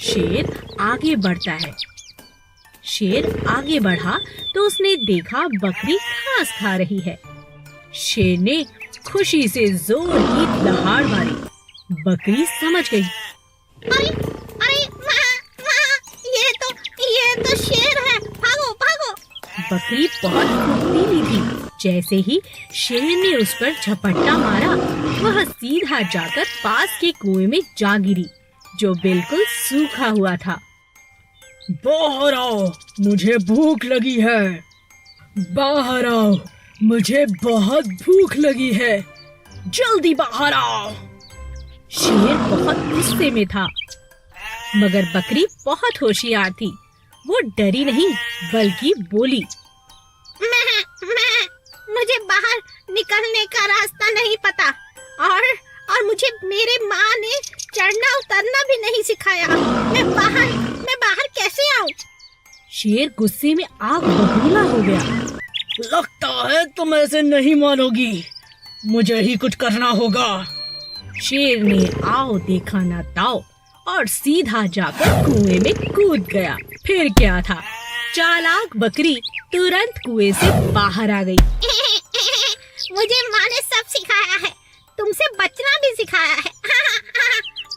शेर आगे बढ़ता है। शेर आगे बढ़ा तो उसने देखा बकरी घास खा रही है। शेर ने खुशी से जोर की दहाड़ मारी। बकरी समझ गई। अरे अरे ये तो शेर है, भागो भागो। बकरी बहुत फुर्तीली थी। जैसे ही शेर ने उस पर झपट्टा मारा, वह सीधा जाकर पास के कुएं में जा गिरी, जो बिल्कुल सूखा हुआ था। बाहर आओ, मुझे भूख लगी है। बाहर आओ, मुझे बहुत भूख लगी है। जल्दी बाहर आओ। शेर बहुत गुस्से में था, मगर बकरी बहुत होशियार थी। वो डरी नहीं, बल्कि बोली, मुझे बाहर निकलने का रास्ता नहीं पता, और मुझे मेरे माँ ने चढ़ना उतरना भी नहीं सिखाया। मैं बाहर कैसे आऊँ? शेर गुस्से में आग बबूला हो गया। लगता है तुम ऐसे नहीं मानोगी, मुझे ही कुछ करना होगा। शेर ने आओ देखा ना ताओ और सीधा जाकर कुएं में कूद गया। फिर क्या था, चालाक बकरी तुरंत कुएं से बाहर आ गई। मुझे माँ ने सब सिखाया है, तुमसे बचना भी सिखाया है।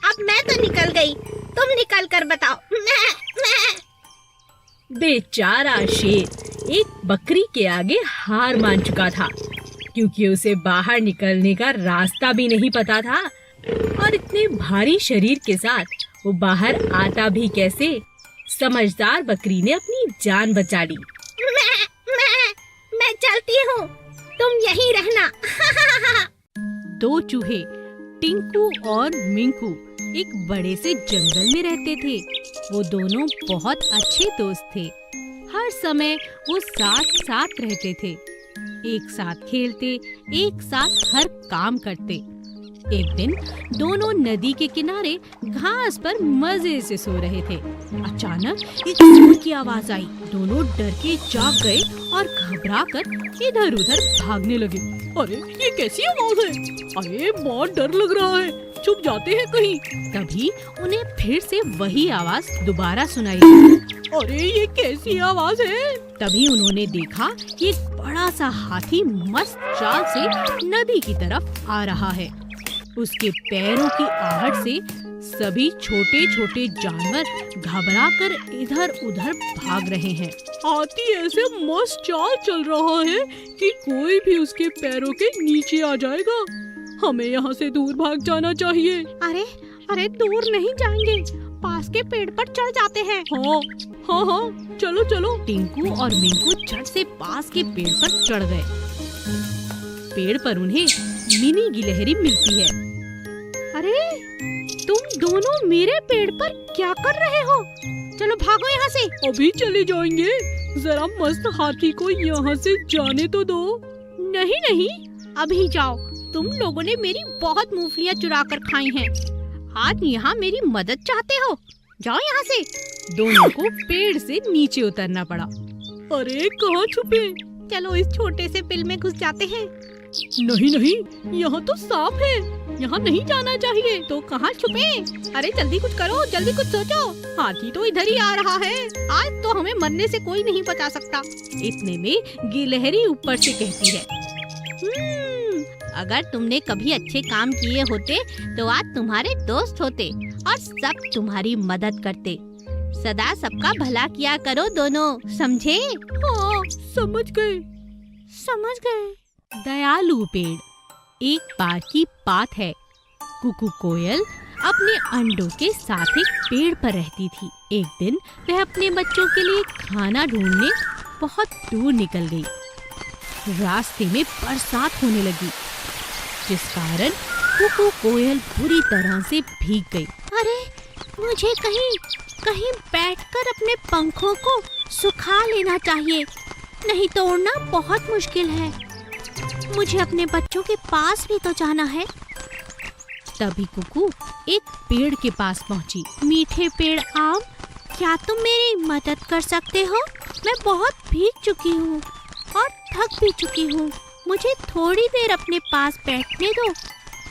अब मैं तो निकल गई, तुम निकल कर बताओ। मैं बेचारा शेर एक बकरी के आगे हार मान चुका था, क्योंकि उसे बाहर निकलने का रास्ता भी नहीं पता था, और इतने भारी शरीर के साथ वो बाहर आता भी कैसे। समझदार बकरी ने अपनी जान बचा ली। मैं चलती हूँ, तुम यहीं रहना। दो चूहे टिंकू और मिंकू एक बड़े से जंगल में रहते थे। वो दोनों बहुत अच्छे दोस्त थे। हर समय वो साथ साथ रहते थे, एक साथ खेलते, एक साथ हर काम करते। एक दिन दोनों नदी के किनारे घास पर मजे से सो रहे थे। अचानक एक जोर की आवाज आई। दोनों डर के जाग गए और घबराकर इधर उधर भागने लगे। अरे ये कैसी आवाज है? अरे बहुत डर लग रहा है, छुप जाते हैं कहीं। तभी उन्हें फिर से वही आवाज दोबारा सुनाई। अरे ये कैसी आवाज है? तभी उन्होंने देखा कि एक बड़ा सा हाथी मस्त चाल से नदी की तरफ आ रहा है। उसके पैरों की आहट से सभी छोटे छोटे जानवर घबराकर इधर उधर भाग रहे हैं। हाथी ऐसे मस्त चाल चल रहा है कि कोई भी उसके पैरों के नीचे आ जाएगा। हमें यहाँ से दूर भाग जाना चाहिए। अरे दूर नहीं जाएंगे, पास के पेड़ पर चढ़ जाते हैं। हाँ, चलो चलो। टिंकू और मिंकू झट से पास के पेड़ पर चढ़ गए। पेड़ पर उन्हें मिनी गिलहरी मिलती है। अरे तुम दोनों मेरे पेड़ पर क्या कर रहे हो? चलो भागो यहाँ से। अभी चले जाएंगे, जरा मस्त हाथी को यहाँ से जाने तो दो। नहीं, अभी जाओ। तुम लोगों ने मेरी बहुत मूंगफलियाँ चुरा कर खाई हैं। आज यहाँ मेरी मदद चाहते हो? जाओ यहाँ से। दोनों को पेड़ से नीचे उतरना पड़ा। अरे कहाँ छुपे? चलो इस छोटे से बिल में घुस जाते हैं। नहीं, यहाँ तो सांप है, यहाँ नहीं जाना चाहिए। तो कहाँ छुपे? अरे जल्दी कुछ करो, जल्दी कुछ सोचो। हाथी तो इधर ही आ रहा है, आज तो हमें मरने से कोई नहीं बचा सकता। इतने में गिलहरी ऊपर से कहती है, अगर तुमने कभी अच्छे काम किए होते तो आज तुम्हारे दोस्त होते और सब तुम्हारी मदद करते। सदा सबका भला किया करो दोनों, समझे? हाँ, समझ गए। दयालु पेड़। एक बार की बात है, कुकू कोयल अपने अंडों के साथ एक पेड़ पर रहती थी। एक दिन वह अपने बच्चों के लिए खाना ढूंढने बहुत दूर निकल गई। रास्ते में बरसात होने लगी, जिस कारण कुकू कोयल बुरी तरह से भीग गई। अरे मुझे कहीं बैठकर अपने पंखों को सुखा लेना चाहिए, नहीं तो उड़ना बहुत मुश्किल है। मुझे अपने बच्चों के पास भी तो जाना है। तभी कुकू एक पेड़ के पास पहुंची। मीठे पेड़ आम, क्या तुम मेरी मदद कर सकते हो? मैं बहुत भीग चुकी हूँ और थक भी चुकी हूँ। मुझे थोड़ी देर अपने पास बैठने दो,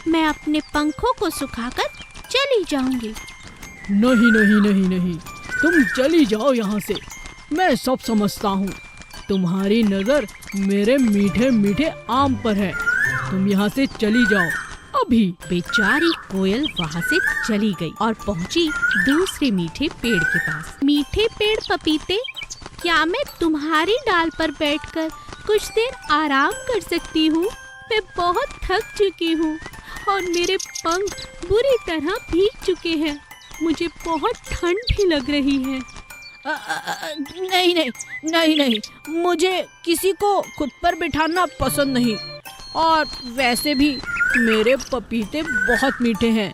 मैं अपने पंखों को सुखाकर चली ही जाऊंगी। नहीं नहीं नहीं नहीं, तुम चली जाओ यहाँ से। मैं सब समझता हूँ। तुम्हारी नजर मेरे मीठे मीठे आम पर है। तुम यहाँ से चली जाओ अभी। बेचारी कोयल वहाँ से चली गई और पहुँची दूसरे मीठे पेड़ के पास। मीठे पेड़ पपीते, क्या मैं तुम्हारी डाल पर बैठकर कुछ देर आराम कर सकती हूँ? मैं बहुत थक चुकी हूँ और मेरे पंख बुरी तरह भीग चुके हैं। मुझे बहुत ठंड भी लग रही है। नहीं नहीं नहीं नहीं, मुझे किसी को खुद पर बिठाना पसंद नहीं। और वैसे भी मेरे पपीते बहुत मीठे हैं।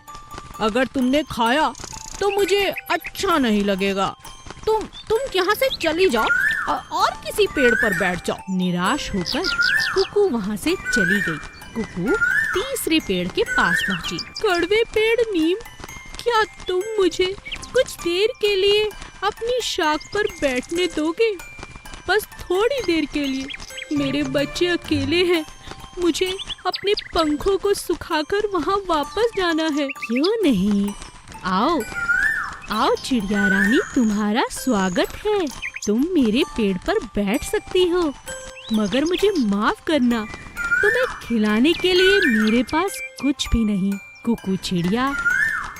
अगर तुमने खाया तो मुझे अच्छा नहीं लगेगा। तुम यहाँ से चली जाओ और किसी पेड़ पर बैठ जाओ। निराश होकर कुकू वहाँ से चली गई। कुकू तीसरे पेड़ के पास पहुँची। कड़वे पेड़ नीम, क्या तुम मुझे कुछ देर के लिए अपनी शाख पर बैठने दोगे? बस थोड़ी देर के लिए। मेरे बच्चे अकेले हैं। मुझे अपने पंखों को सुखाकर वहाँ वापस जाना है। क्यों नहीं, आओ आओ चिड़िया रानी, तुम्हारा स्वागत है। तुम मेरे पेड़ पर बैठ सकती हो, मगर मुझे माफ करना, तुम्हें खिलाने के लिए मेरे पास कुछ भी नहीं। कुकू चिड़िया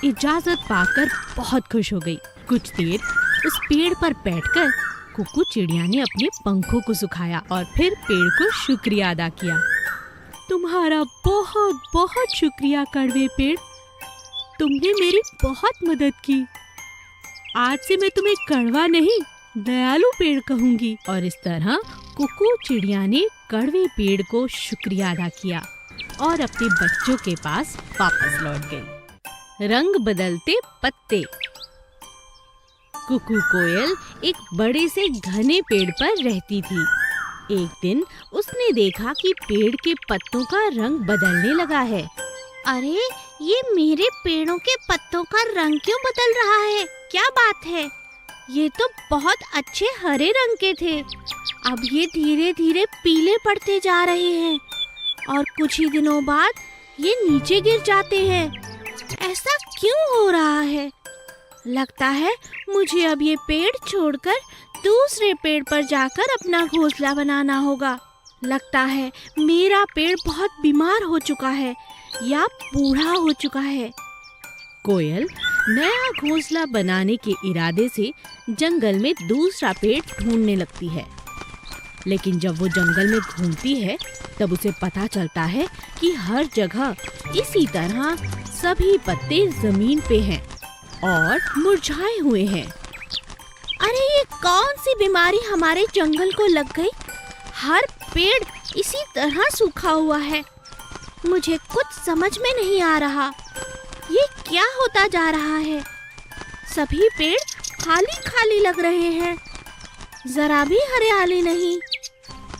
इजाजत पाकर बहुत खुश हो गई। कुछ देर उस पेड़ पर बैठकर कुकू चिड़िया ने अपने पंखों को सुखाया और फिर पेड़ को शुक्रिया अदा किया। तुम्हारा बहुत बहुत शुक्रिया कड़वे पेड़, तुमने मेरी बहुत मदद की। आज से मैं तुम्हें कड़वा नहीं, दयालु पेड़ कहूंगी। और इस तरह कुकू चिड़िया ने कड़वे पेड़ को शुक्रिया अदा किया और अपने बच्चों के पास वापस लौट गई। रंग बदलते पत्ते। कुकू कोयल एक बड़े से घने पेड़ पर रहती थी। एक दिन उसने देखा कि पेड़ के पत्तों का रंग बदलने लगा है। अरे, ये मेरे पेड़ों के पत्तों का रंग क्यों बदल रहा है? क्या बात है? ये तो बहुत अच्छे हरे रंग के थे, अब ये धीरे धीरे पीले पड़ते जा रहे हैं और कुछ ही दिनों बाद ये नीचे गिर जाते हैं। ऐसा क्यों हो रहा है? लगता है मुझे अब ये पेड़ छोड़कर दूसरे पेड़ पर जाकर अपना घोंसला बनाना होगा। लगता है मेरा पेड़ बहुत बीमार हो चुका है या बूढ़ा हो चुका है। कोयल नया घोंसला बनाने के इरादे से जंगल में दूसरा पेड़ ढूंढने लगती है। लेकिन जब वो जंगल में घूमती है तब उसे पता चलता है कि हर जगह इसी तरह सभी पत्ते जमीन पे हैं और मुरझाए हुए हैं। अरे, ये कौन सी बीमारी हमारे जंगल को लग गई? हर पेड़ इसी तरह सूखा हुआ है। मुझे कुछ समझ में नहीं आ रहा। ये क्या होता जा रहा है? सभी पेड़ खाली खाली लग रहे हैं, जरा भी हरियाली नहीं।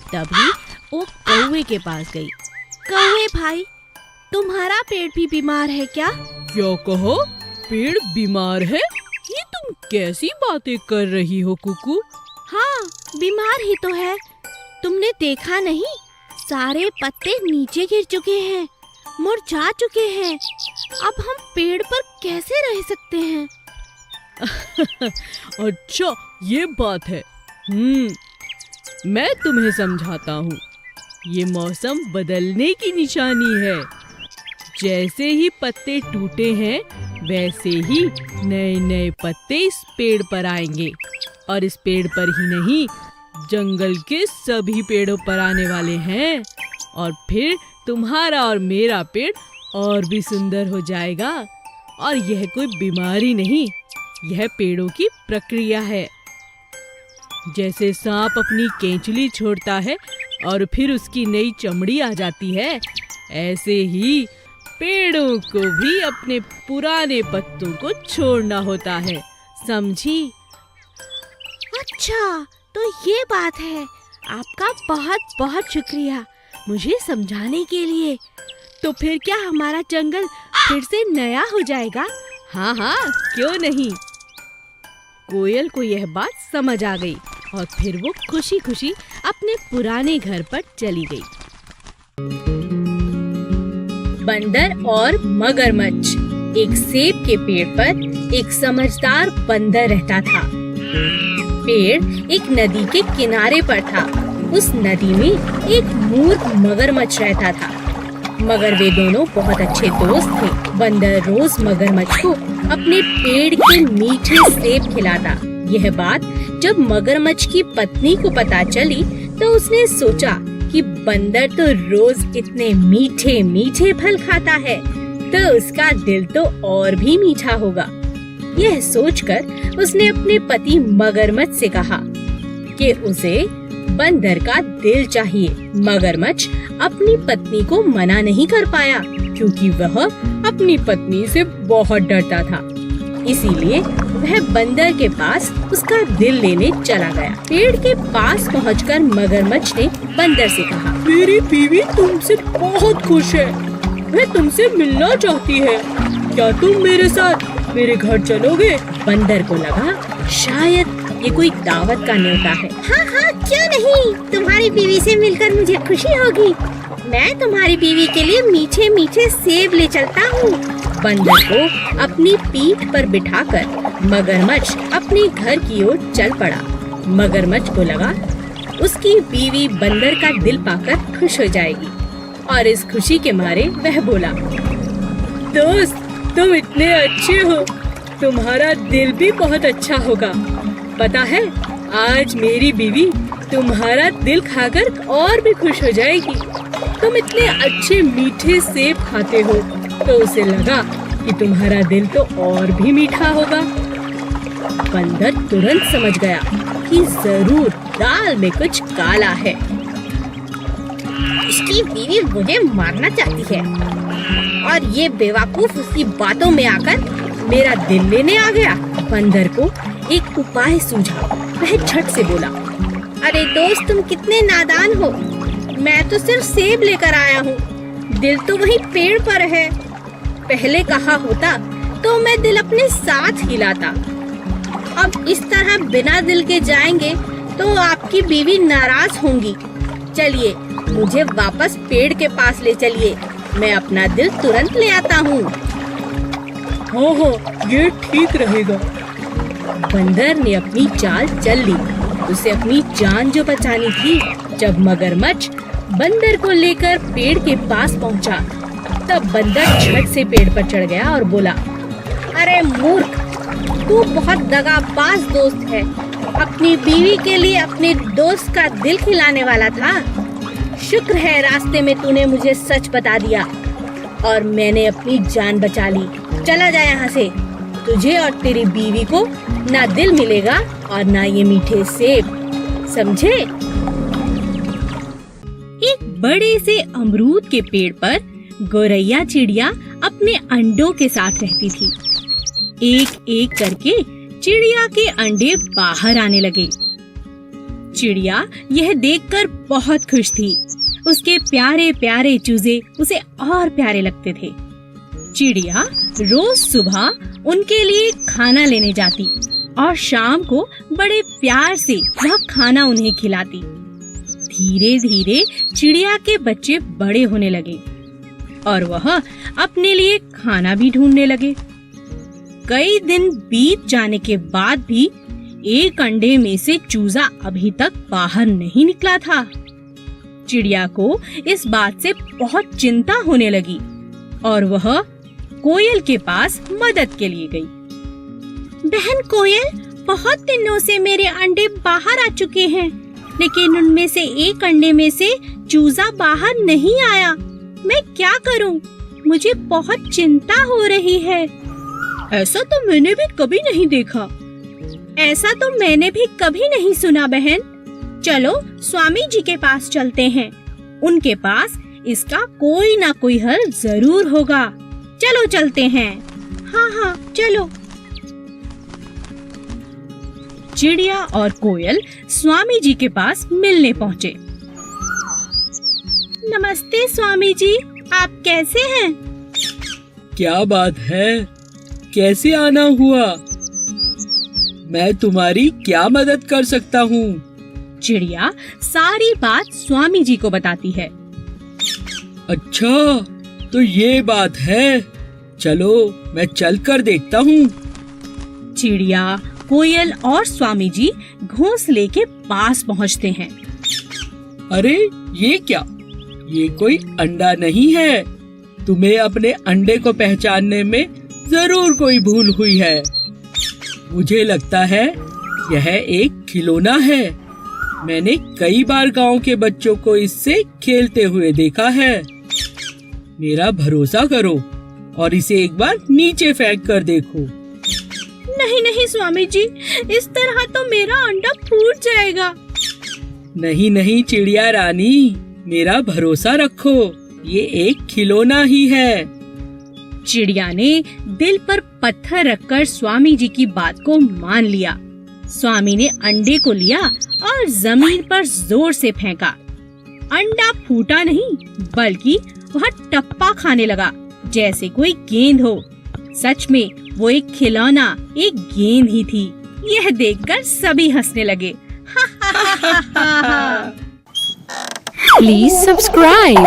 तभी वो कौवे के पास गई। कौवे भाई, तुम्हारा पेड़ भी बीमार है क्या? क्या कहो? पेड़ बीमार है? ये तुम कैसी बातें कर रही हो कुकू? हाँ, बीमार ही तो है। तुमने देखा नहीं, सारे पत्ते नीचे गिर चुके हैं, मुरझा चुके हैं। अब हम पेड़ पर कैसे रह सकते हैं? अच्छा, ये बात है। मैं तुम्हें समझाता हूँ। ये मौसम बदलने की निशानी है। जैसे ही पत्ते टूटे हैं वैसे ही नए नए पत्ते इस पेड़ पर आएंगे और इस पेड़ पर ही नहीं, जंगल के सभी पेड़ों पर आने वाले हैं। और फिर तुम्हारा और मेरा पेड़ और भी सुंदर हो जाएगा। और यह कोई बीमारी नहीं, यह पेड़ों की प्रक्रिया है। जैसे सांप अपनी केंचुली छोड़ता है और फिर उसकी नई चमड़ी आ जाती है, ऐसे ही पेड़ों को भी अपने पुराने पत्तों को छोड़ना होता है। समझी? अच्छा, तो ये बात है। आपका बहुत बहुत शुक्रिया मुझे समझाने के लिए। तो फिर क्या हमारा जंगल फिर से नया हो जाएगा? हाँ हाँ, क्यों नहीं। कोयल को यह बात समझ आ गई और फिर वो खुशी खुशी अपने पुराने घर पर चली गई। बंदर और मगरमच्छ। एक सेब के पेड़ पर एक समझदार बंदर रहता था। पेड़ एक नदी के किनारे पर था। उस नदी में एक मूर्ख मगरमच्छ रहता था, मगर वे दोनों बहुत अच्छे दोस्त थे। बंदर रोज मगरमच्छ को अपने पेड़ के मीठे सेब खिलाता। यह बात जब मगरमच्छ की पत्नी को पता चली तो उसने सोचा कि बंदर तो रोज इतने मीठे मीठे फल खाता है, तो उसका दिल तो और भी मीठा होगा। यह सोचकर उसने अपने पति मगरमच्छ से कहा कि उसे बंदर का दिल चाहिए। मगरमच्छ अपनी पत्नी को मना नहीं कर पाया, क्योंकि वह अपनी पत्नी से बहुत डरता था। इसीलिए वह बंदर के पास उसका दिल लेने चला गया। पेड़ के पास पहुंचकर मगरमच्छ ने बंदर से कहा, मेरी बीवी तुमसे बहुत खुश है, वह तुमसे मिलना चाहती है। क्या तुम मेरे साथ मेरे घर चलोगे? बंदर को लगा शायद ये कोई दावत का न्योता है। हाँ हाँ, क्यों नहीं, तुम्हारी बीवी से मिलकर मुझे खुशी होगी। मैं तुम्हारी बीवी के लिए मीठे मीठे सेब ले चलता हूँ। बंदर को अपनी पीठ पर बिठाकर मगरमच्छ अपने घर की ओर चल पड़ा। मगरमच्छ को लगा उसकी बीवी बंदर का दिल पाकर खुश हो जाएगी, और इस खुशी के मारे वह बोला, दोस्त तुम इतने अच्छे हो, तुम्हारा दिल भी बहुत अच्छा होगा। पता है, आज मेरी बीवी तुम्हारा दिल खाकर और भी खुश हो जाएगी। तुम इतने अच्छे मीठे सेब खाते हो, तो उसे लगा कि तुम्हारा दिल तो और भी मीठा होगा। बंदर तुरंत समझ गया कि जरूर दाल में कुछ काला है। इसकी बीवी मुझे मारना चाहती है, और ये बेवकूफ उसकी बातों में आकर मेरा दिल लेने आ गया। बंदर को एक उपाय सूझा। वह झट से बोला, अरे दोस्त, तुम कितने नादान हो। मैं तो सिर्फ सेब लेकर आया हूँ, दिल तो वही पेड़ पर है। पहले कहा होता तो मैं दिल अपने साथ ही लाता। अब इस तरह बिना दिल के जाएंगे तो आपकी बीवी नाराज होंगी। चलिए, मुझे वापस पेड़ के पास ले चलिए, मैं अपना दिल तुरंत ले आता हूँ। हाँ हाँ, ये ठीक रहेगा। बंदर ने अपनी चाल चल ली। उसे अपनी जान जो बचानी थी। जब मगरमच्छ बंदर को लेकर पेड़ के पास पहुंचा, तब बंदर झट से पेड़ पर चढ़ गया और बोला, अरे मूर्ख, तू बहुत दगाबाज दोस्त है। अपनी बीवी के लिए अपने दोस्त का दिल खिलाने वाला था। शुक्र है रास्ते में तूने मुझे सच बता दिया और मैंने अपनी जान बचा ली। चला जा यहाँ से, तुझे और तेरी बीवी को ना दिल मिलेगा और ना ये मीठे सेब, समझे? एक बड़े से अमरूद के पेड़ पर गौरैया चिड़िया अपने अंडों के साथ रहती थी। एक एक करके चिड़िया के अंडे बाहर आने लगे। चिड़िया यह देखकर बहुत खुश थी। उसके प्यारे प्यारे चूजे उसे और प्यारे लगते थे। चिड़िया रोज सुबह उनके लिए खाना लेने जाती और शाम को बड़े प्यार से वह खाना उन्हें खिलाती। धीरे धीरे चिड़िया के बच्चे बड़े होने लगे और वह अपने लिए खाना भी ढूंढने लगे। कई दिन बीत जाने के बाद भी एक अंडे में से चूजा अभी तक बाहर नहीं निकला था। चिड़िया को इस बात से बहुत चिंता होने लगी और वह कोयल के पास मदद के लिए गई। बहन कोयल, बहुत दिनों से मेरे अंडे बाहर आ चुके हैं, लेकिन उनमें से एक अंडे में से चूजा बाहर नहीं आया। मैं क्या करूं? मुझे बहुत चिंता हो रही है। ऐसा तो मैंने भी कभी नहीं देखा। ऐसा तो मैंने भी कभी नहीं सुना बहन। चलो स्वामी जी के पास चलते हैं, उनके पास इसका कोई ना कोई हल जरूर होगा। चलो चलते हैं। हाँ हाँ चलो। चिड़िया और कोयल स्वामी जी के पास मिलने पहुँचे। नमस्ते स्वामी जी, आप कैसे हैं? क्या बात है, कैसे आना हुआ? मैं तुम्हारी क्या मदद कर सकता हूँ? चिड़िया सारी बात स्वामी जी को बताती है। अच्छा, तो ये बात है। चलो मैं चल कर देखता हूँ। चिड़िया, कोयल और स्वामी जी घोंसले के पास पहुँचते हैं। अरे ये क्या? ये कोई अंडा नहीं है। तुम्हें अपने अंडे को पहचानने में जरूर कोई भूल हुई है। मुझे लगता है यह एक खिलौना है। मैंने कई बार गांव के बच्चों को इससे खेलते हुए देखा है। मेरा भरोसा करो और इसे एक बार नीचे फेंक कर देखो। नहीं नहीं स्वामी जी, इस तरह तो मेरा अंडा फूट जाएगा। नहीं नहीं चिड़िया रानी, मेरा भरोसा रखो, ये एक खिलौना ही है। चिड़िया ने दिल पर पत्थर रखकर स्वामी जी की बात को मान लिया। स्वामी ने अंडे को लिया और जमीन पर जोर से फेंका। अंडा फूटा नहीं, बल्कि वह टप्पा खाने लगा जैसे कोई गेंद हो। सच में वो एक खिलौना, एक गेंद ही थी। यह देखकर सभी हंसने लगे। Please subscribe.